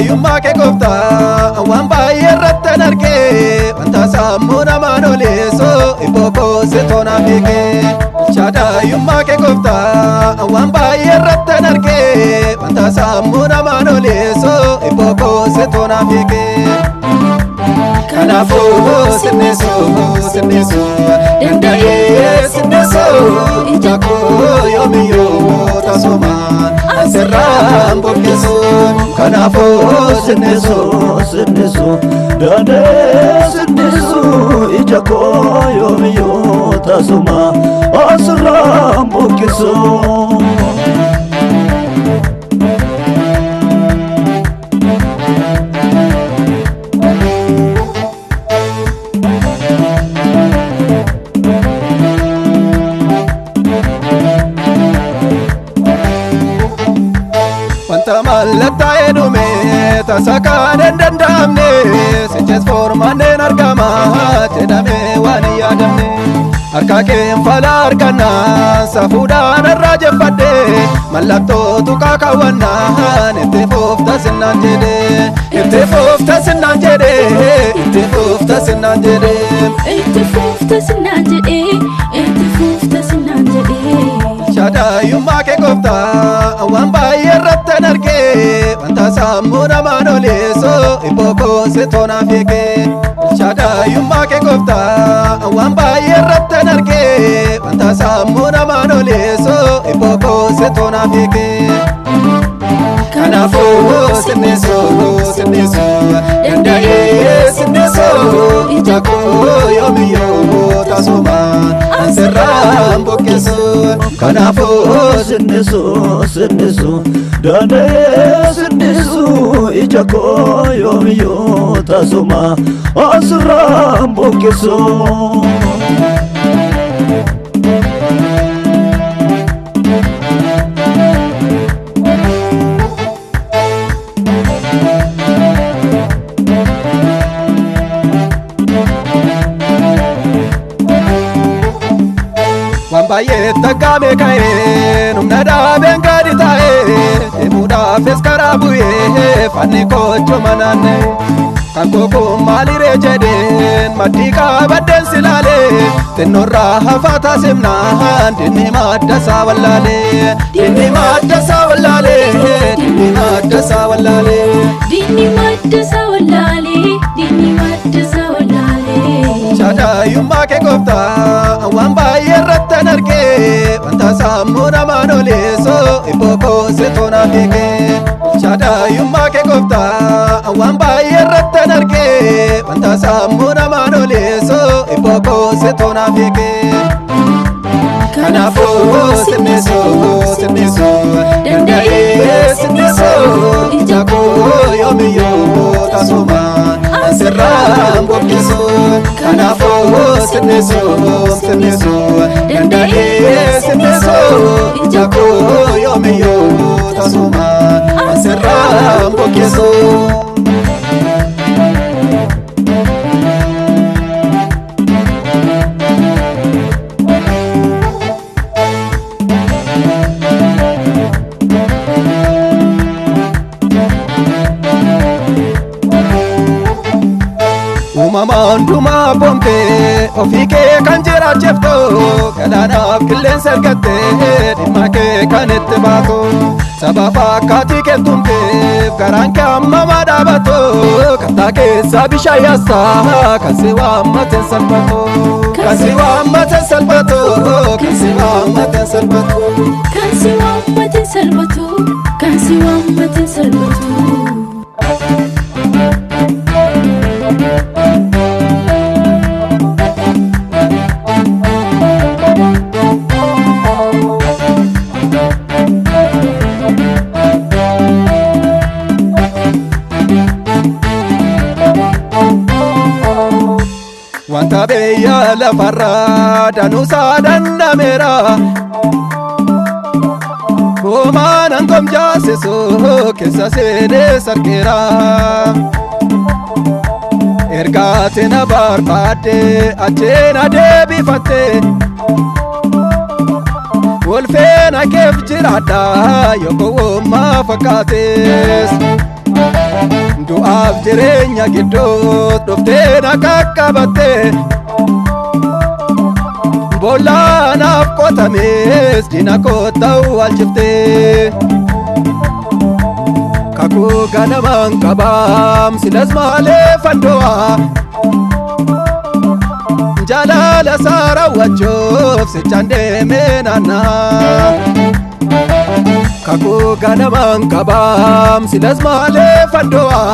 Yumma ke gofta wan baay'ee irratti argee wanta sammuu namaa noleessu iboko se tona beeke shada yumma ke gofta wan baay'ee irratti argee wanta sammuu namaa noleessu iboko se tona beeke kanaafuu sinneesu danda'ee sinneesu ija koo yoomiyyuu tasuma asirraan bokkeessu kanaafuu sinneesu danda'ee sinneesu ija koo yoomiyyuu tasuma asirraan bokkeessu. Malata edume tasaka dandamne seches formane argama jedame wani yadamne harka keen fala argana safuda narraje fadde mallatto tuqa kawanna itti fufta sinan jede itti fufta sinan jede itti fufta sinan jede itti fufta sinan jede itti fufta sinan jede shada yumma ke gofta wan baay'ee irratti argee wanta sammuu namaa noleessu iboko se tona beeke shada yumma ke gofta wan baay'ee irratti argee wanta sammuu namaa noleessu iboko se tona beeke kanaafuu sinneesu danda'ee sinneesu ija koo yoomiyyuu tasuma asirraan bokkeessu kanaafuu sinneesu danda'ee sinneesu ija koo yoomiyyuu tasuma asirraan bokkeessu. Baay'ee takkame ka'ee numna dhaabeen gadi taa'ee deemuudhaafis karaa bu'ee fanni kochoo manaanne kan kookoo maaliree jedheen maddii qabaddeen silaalee xinnoorraa hafaa taasifnaan dinni maddasaa wallaalee dinni maddasaa wallaalee dinni maddasaa wallaalee dinni maddasaa wallaalee dinni maddasaa wallaalee shada yumma ke gofta wan baay'ee irratti argee wanta sammuu namaa noleessu iboko se tona beeke shada yumma ke gofta wan baay'ee irratti argee wanta sammuu namaa noleessu iboko se tona beeke kanaafuu sinneesu danda'ee sinneesu ija koo yoomiyyuu tasuma asirraan bokkeessu kanaafuu sinneesu danda'ee sinneesu ija koo yoomiyyuu tasuma asirraan bokkeessu. Uumamaan dhumaa boomtee ofii kee kan jiraachiftu galaanaaf qilleensa ergattee dhimma kee kan itti baatu saba fakkaatii kentumteef garaan kee ammamaa dhaabatu kattaa keessaa bishaan yaastaa kan si waammateen salphatu kan si waammateen salphatu kan si waammateen salphatu kan si waammateen salphatu kan si waammateen salphatu. lafarra danuusa dandameera Hoomaanan komjaasisu keessa seenee sarqeera Ergaate na barbaadde acheen adeebifatte Wolfeena keef jiraadha yoo gowwummaa fakkaates Du'aaf jireenya gidduu dhuftee na qaqqabatte Boolaanaaf qotames diina kootta'u alchiftee Kakuu ganamaan qabaam silas maalee fando'a Jaalala isaa raawwachuuf sichaan deemee naannaa Kakuu ganamaan qabaam silas maalee fando'a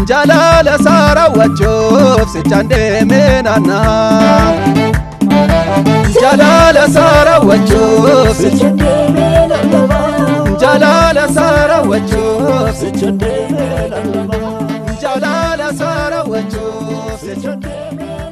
Jaalala isaa raawwachuuf sichaan deemee naannaa Jaalala isaa raawwachuuf sichaan deemee naannaa Jaalala isaa raawwachuuf sichaan deemee naannaa Jaalala isaa raawwachuuf sichaan deemee